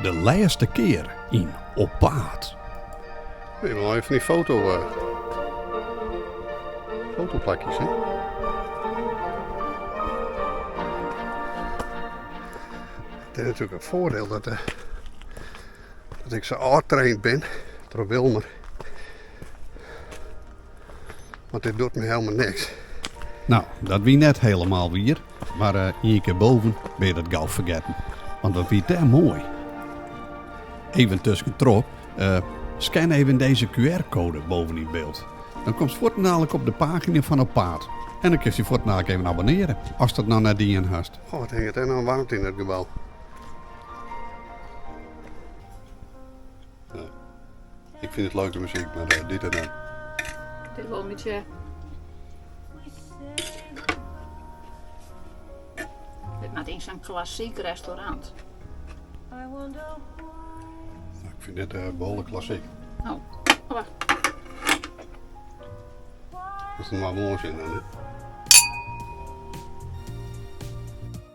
De laatste keer in Op Paard. Nee, wel even die fotoplakjes, hè. Het is natuurlijk een voordeel dat ik zo oud-traind ben door Wilmer. Want dit doet me helemaal niks. Nou, dat wie net helemaal weer. Maar hier keer boven ben je dat gauw vergeten. Want dat wie daar mooi. Even tussen trop. Scan even deze QR-code boven in beeld. Dan komt voortdurend op de pagina van Op Paard. En dan kun je voortdurend even abonneren. Als dat nou naar die in hast. Oh, wat hangt er nou warmte in het gebouw. Ja. Ik vind het leuke muziek, maar dit en dat. Dit wel een beetje... Dit maakt in zo'n klassiek restaurant. Nou, ik vind dit behoorlijk klassiek. Oh, wacht. Dat is er maar mooi in, hè?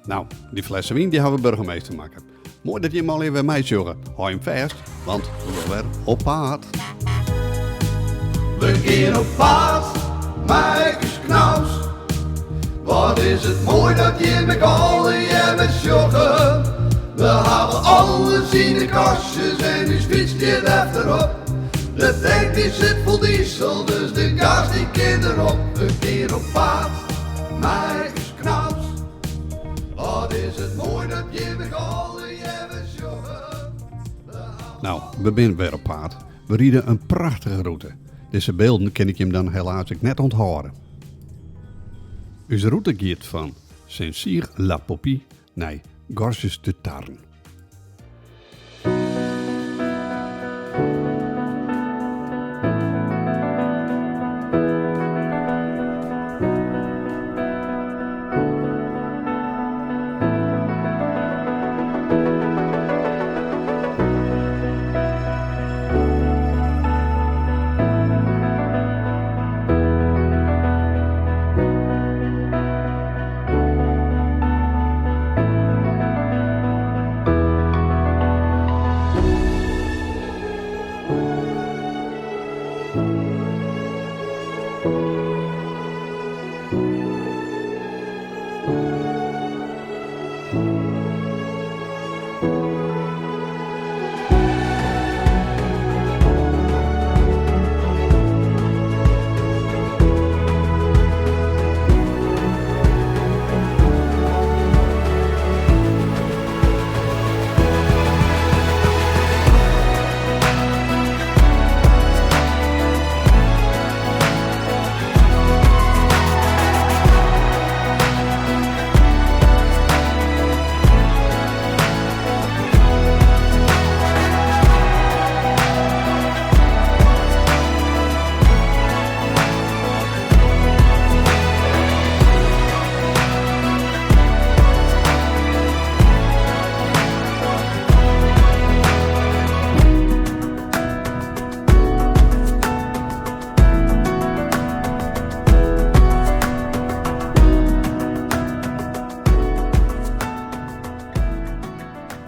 Nou, die flessen wien die hebben we burgemeester maken. Mooi dat je hem al even mij zorgen. Hou hem vast, want we gaan weer op paard. We gaan op paard, Marcus Knaus. Wat is het mooi dat je met alle je met joggen. We hebben alles in de kastjes en nu fietst je achterop. De tank die zit vol diesel, dus de gas die kind erop. We gaan op paard, Marcus Knaus. Wat is het mooi dat je met alle je met joggen. Nou, we zijn weer op paard. We rieden een prachtige route. Deze beelden kan ik je dan helaas ook net onthouden. Onze route gaat van Saint-Cyr-la-Popie naar Gorges-de-Tarn.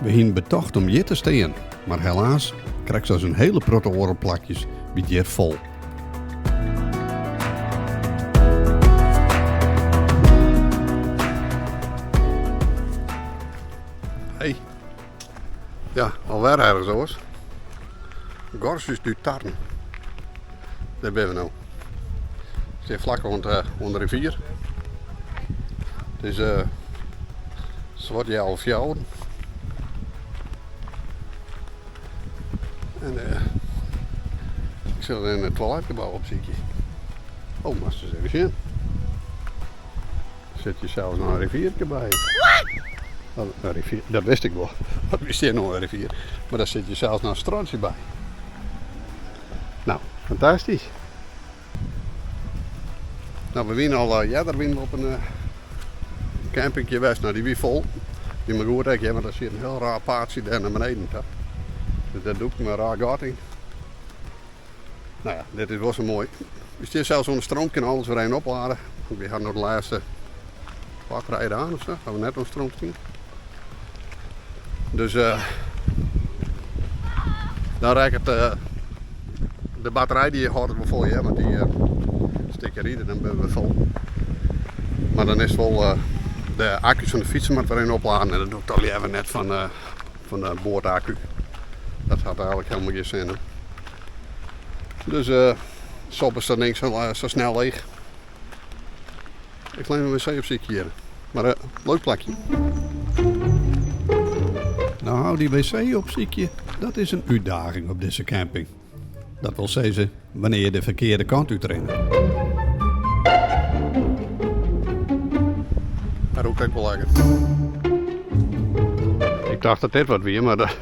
We hien betocht om hier te staan, maar helaas krijgt ze een hele protte orenplakjes bij hier vol. Hey. Ja, alweer ergens hoor. Gorges-du-Tarn. Daar ben we nou. Het is vlak rond de rivier. Het is zwart jaar of jaar. En ik zit in het toiletgebouw op zie ik je. Oh, maar eens even zien. Zet je zelfs nog een riviertje bij. Een rivier, dat wist ik wel. Dat wist je nog een rivier. Maar daar zit je zelfs nog een strandje bij. Nou, fantastisch. Nou, we winnen al jaren op een campingje west. Nou, die wie vol. Die moet goed rekenen, want daar zit een heel raar paardje daar naar beneden. Toch? Dus dat doe ik met een raar gat in. Nou ja, dit is wel zo mooi. Er zit zelfs zo'n stroomje en alles weer een opladen. We gaan nog de laatste pak rijden aan of zo. Gaan we net een stroomje. Dus Dan raakt het de batterij die houdt het wel vol, ja, want die stik je erin en dan ben we vol. Maar dan is wel de accu's van de fietsen moet erin opladen en dat doe ik toch even net van de boordaccu. Dat had eigenlijk helemaal geen zin. Hè. Dus sop is dat ding zo snel leeg. Ik neem een wc op ziek hier. Maar leuk plakje. Nou, die wc op ziekje, dat is een uitdaging op deze camping. Dat wil zeggen, wanneer je de verkeerde kant uitrent. Dat rook ik wel lekker. Ik dacht dat dit wat weer, maar dat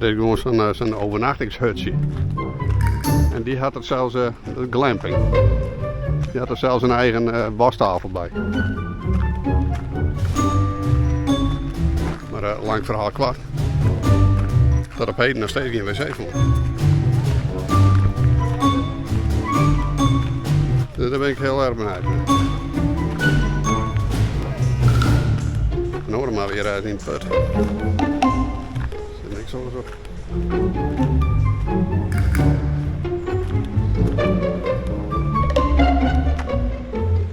is gewoon zo'n overnachtingshutje. En die had het zelfs glamping. Die had er zelfs een eigen wastafel bij. Maar lang verhaal kwart. Dat op heden nog steeds geen wc vond. Dus daar ben ik heel erg benieuwd. En hoor hem maar weer uit in het put. Zit niks anders op.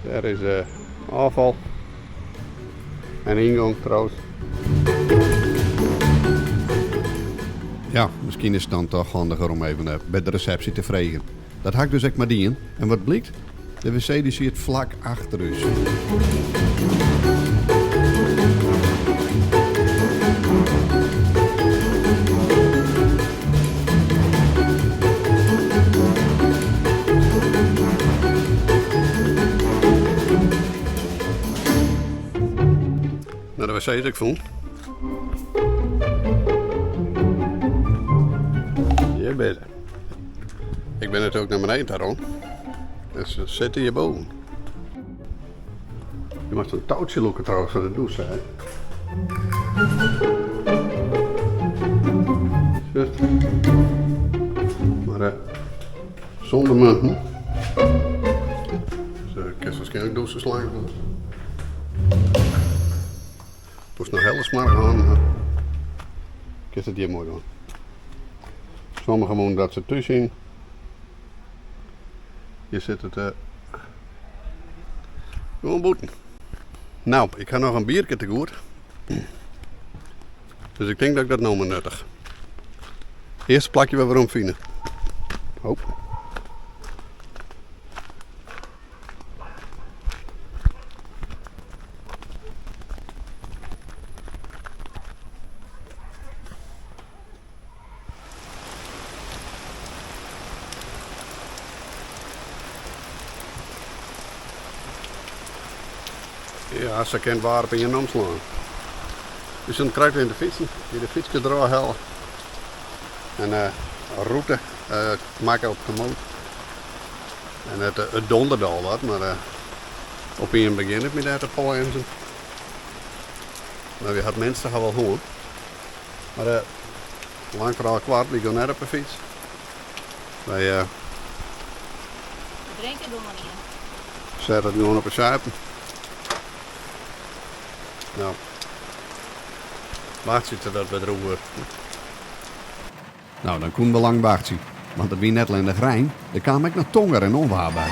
Daar is afval. En ingang trouwens. Ja, misschien is het dan toch handiger om even bij de receptie te vregen. Dat had ik dus echt maar dien. En wat blijkt? De wc die zit vlak achter ons. Naar de wc die ik vond. Je bent er. Ik ben natuurlijk naar beneden daarom. Dus ze zitten hierboven. Je mag een touwtje lopen trouwens van de douche, hè. Just. Maar zonder munten. Dus ik kan waarschijnlijk douchen slaan. Moest nog heel smaak gaan. Ik is het hier mooi doen. Sommigen moeten dat ze tussen zien. Hier zit het gewoon boeten. Nou, ik ga nog een biertje te goed. Dus ik denk dat ik dat nou maar nuttig. Eerst plakje we waarom vinden. Hoop. Ja, ze kent waar op in je naam slaan. Dus dan krijg je in de fietsen, die de fiets kan eraan halen. En een route maken op de motor. En het donderde al wat, maar op in het begin heb je daar te pollen. Nou, je had mensen toch wel gewoon. Maar lang vooral kwart, we gaan net op de fiets. Wij Drinken doen we niet. zetten het gewoon op een zuipen. Nou, wacht zitten dat bij droever. Nou, dan kon we lang wachten. Want het wie net alleen de grein, daar kwam ik nog tonger en onwaar bij.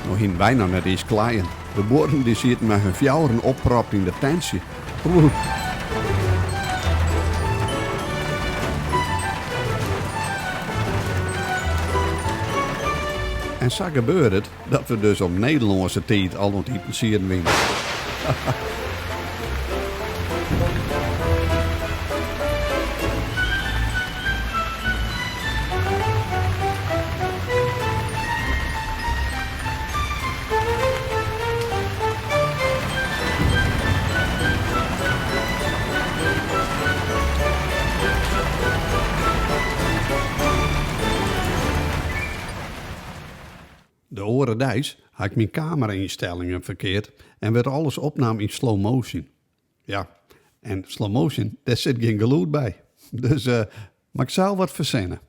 Nog in wij nou net eens kleien. De boeren die zitten met hun fjouwen oppropt in de tentje. Oeh. En zo gebeurt het dat we dus op Nederlandse tijd al nog iets zien winnen. De oren had ik mijn camera-instellingen verkeerd en werd alles opname in slow motion. Ja, en slow motion, daar zit geen geluid bij. Dus, maar ik zou wat verzinnen.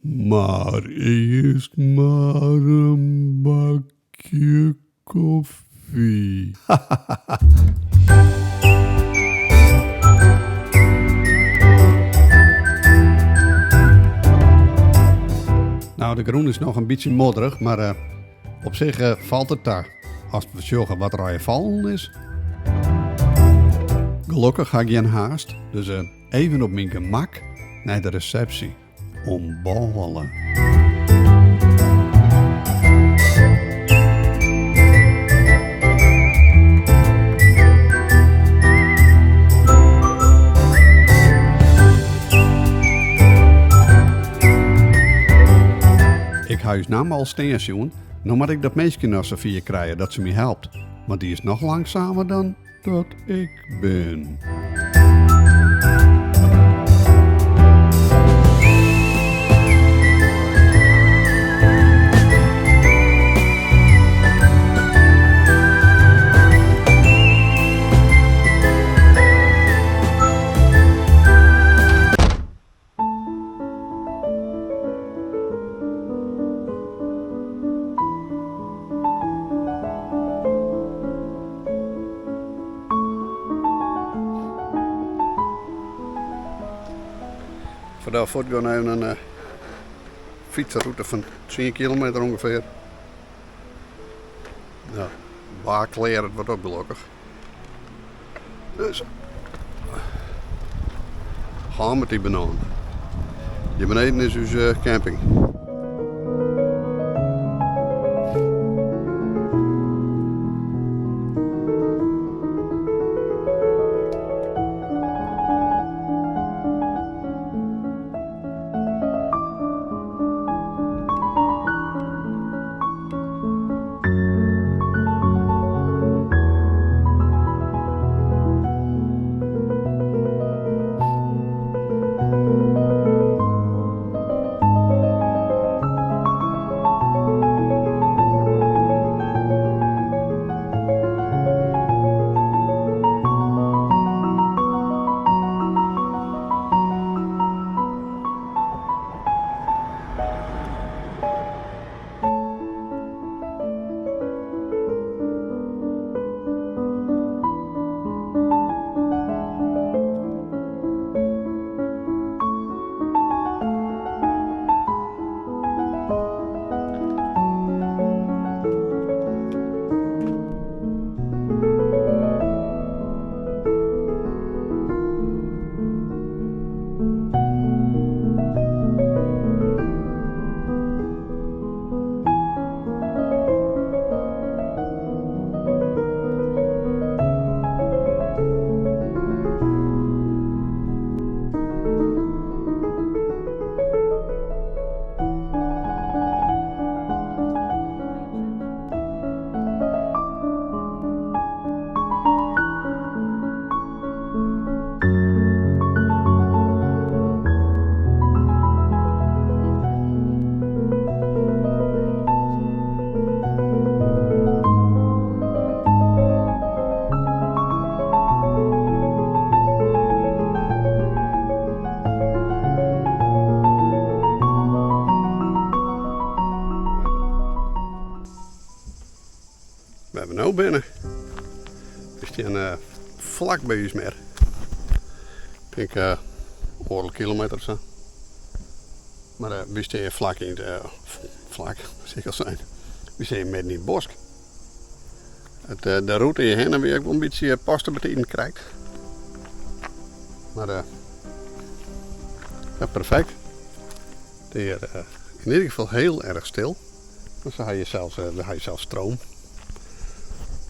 Maar eerst maar een bakje koffie. Nou, de groen is nog een beetje modderig, maar op zich valt het daar. Als we zorgen wat er aan je vallen is. Gelukkig ga ik geen haast, dus even op mijn gemak naar de receptie. Om ballen. Ik ga je naam al steen zien, dan moet ik dat meisje naar Sofie krijgen dat ze me helpt. Maar die is nog langzamer dan dat ik ben. Vandaar voort gaan even een fietsenroute van 10 kilometer ongeveer. Ja, waar kleren het wordt ook gelukkig. Dus gaan met die bananen. Hier beneden is onze camping. We hebben nu binnen. We staan vlak bij ons meer. Ik denk een kilometer of zo. Maar we staan vlak in het vlak, zeker zijn. We staan midden in het bos. De route hierheen heb ik wel een beetje pasten beteken krijgt. Maar ja, perfect. Het is in ieder geval heel erg stil. Dus dan heb je zelfs stroom.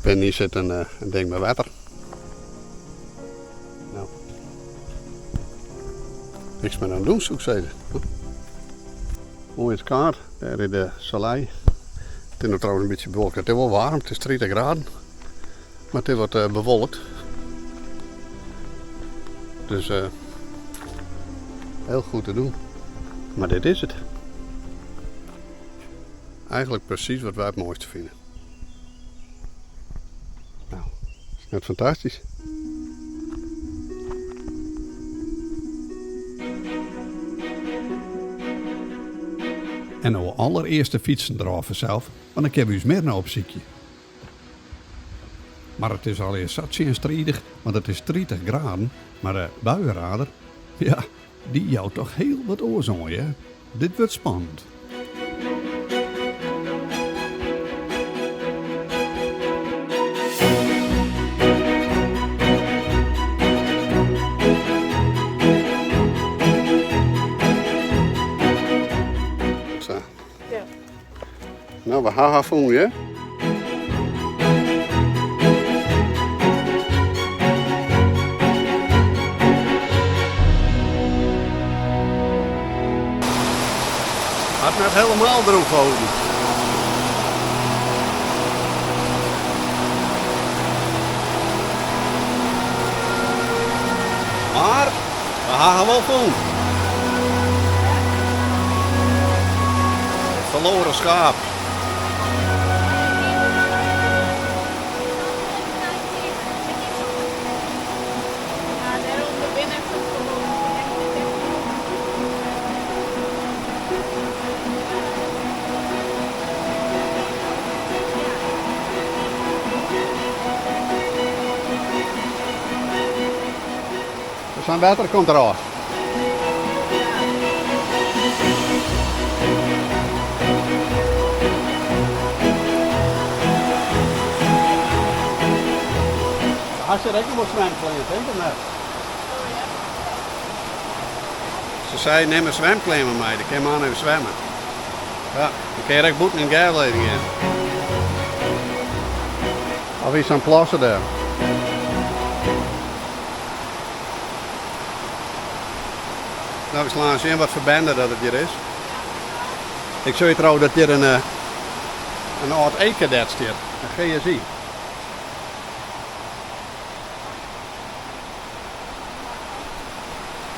En hier zit een ding met water. Nou. Niks meer aan doen, zoek ze. Mooi het kaart, daar in de Salei. Het is nog trouwens een beetje bewolkt. Het is wel warm, het is 30 graden. Maar het wordt bewolkt. Dus heel goed te doen. Maar dit is het. Eigenlijk precies wat wij het mooiste vinden. Nou, is net fantastisch. En nou allereerste fietsen erover zelf, want ik heb u meer nou op ziekje. Maar het is alweer strijdig, want het is 30 graden. Maar de buienradar, ja, die jou toch heel wat oorzooien, hè? Dit wordt spannend. Zo. Ja. Nou, we gaan voelen, hè? Had net helemaal droog houden. Maar we gaan wel voelen. Het verloren schaap. Ja, daarom binnen van Dus zijn water komt eraf. Als je rekening moet zwemkleding, denk ik net. Ze zei neem een zwemkleding met mij, dan kan je maar even zwemmen. Ja, dan kan je echt boeten en geil even gaan. Of is zo'n plassen daar. Nou, we slaan zien wat verbanden dat het hier is. Ik zou je trouwens dat hier een oud E-cadet staat, een GSI.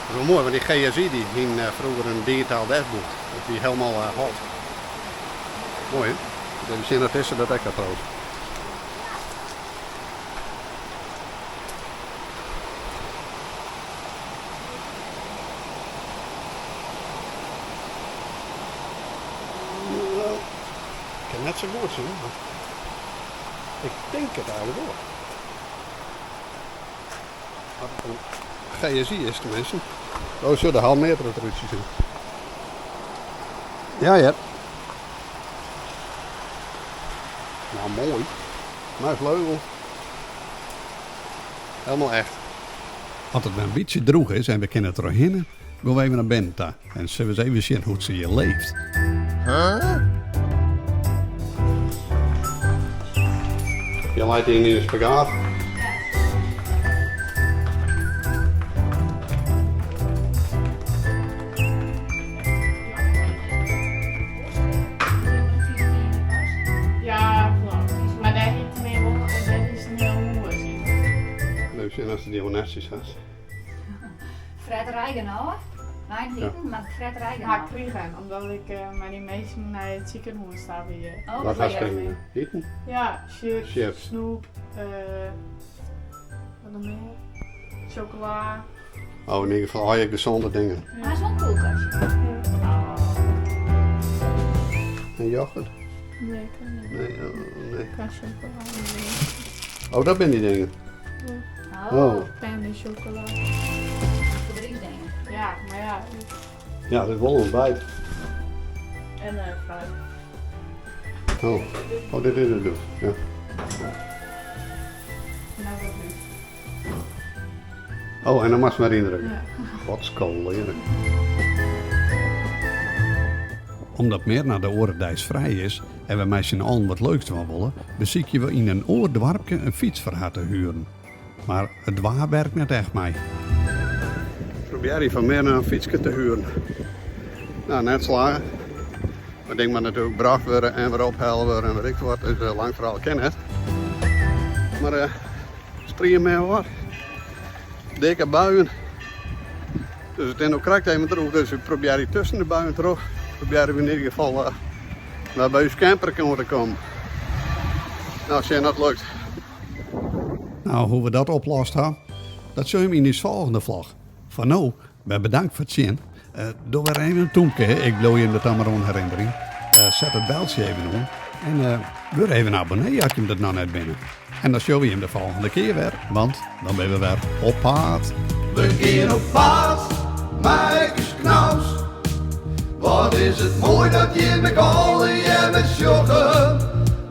Dat is wel mooi, want die GSI die ging vroeger een digitaal dashboard. Dat die helemaal halt. Mooi hè? We zien ertussen dat ik dat trouwens. Ik kan net zo goed zien, maar ik denk het eigenlijk wel. Wat het een GSI is tenminste. Oh, zo de halfmeter eruit zien. Ja, ja. Nou, mooi. Maar vleugel. Helemaal echt. Als het een beetje droog is en we kunnen het erheen, gaan we even naar Benta. En zullen we eens even zien hoe ze hier leeft. Je leidt in de spagaat. Ja, klopt. Maar daar heeft meer wel en dat is niet heel mooi. Leuk zien als ze die netjes has. Fred Rijgenauer. Nee, niet, maar Fred Ga Rijgenauer. ik vliegen, omdat ik met die meesten naar het ziekenhuis sta weer. Oh, Wat dat ga weet je ik. eten? Ja, chips, Chips. snoep, wat nog meer? Chocola. Oh, in ieder geval al je gezonde dingen. Maar het is wel een koelkastje. En yoghurt? Nee, kan niet. Nee, oh, nee. Kan chocola niet. Oh, dat zijn die dingen. Oh, Oh. Penne chocola. voor 3 dingen. Ja, maar ja. Ja, dat is wel een ontbijt. En fruit. Oh, dit is het dus. Ja. Nou, wat nu? Oh, en dan mag je maar indrukken. Ja. Wat scoleren. Omdat meer naar de oorendijs vrij is en we met z'n allen wat leuks van willen, bezieken we in een oordwarpje een fiets voor haar te huren. Maar het waar werkt net echt mee. Probeer je van meer naar een fietsje te huren. Nou, net slagen. Maar denk maar natuurlijk bracht worden en weer ophalen worden en weet ik wat. Dus lang vooral ken het. Maar strieën mee wat. Dikke buien. Dus het is ook correct even terug. Dus ik probeer je tussen de buien terug. Proberen we in ieder geval naar bij uw camper te komen. Nou, als je dat lukt. Nou, hoe we dat oplost hebben, dat zul je hem in de volgende vlog. Van nou, bedankt voor het zien. Doe weer even een toenke, ik blow je in de Tamaron herinnering. Zet het beltje even om. En weer even abonneren als je hem dat nou net binnen. En dan show we hem de volgende keer weer, want dan ben we weer op paard. We gaan op paard, Marcus Knaus. Wat is het mooi dat je met alle je met joggen.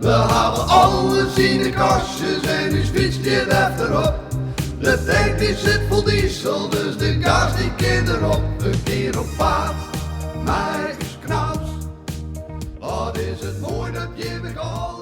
We hebben alles in de kastjes en nu fietst je achterop. De tank die zit vol diesel, dus de gas die kan erop. We gaan op paard, Marcus Knaus. Wat is het mooi dat je met alle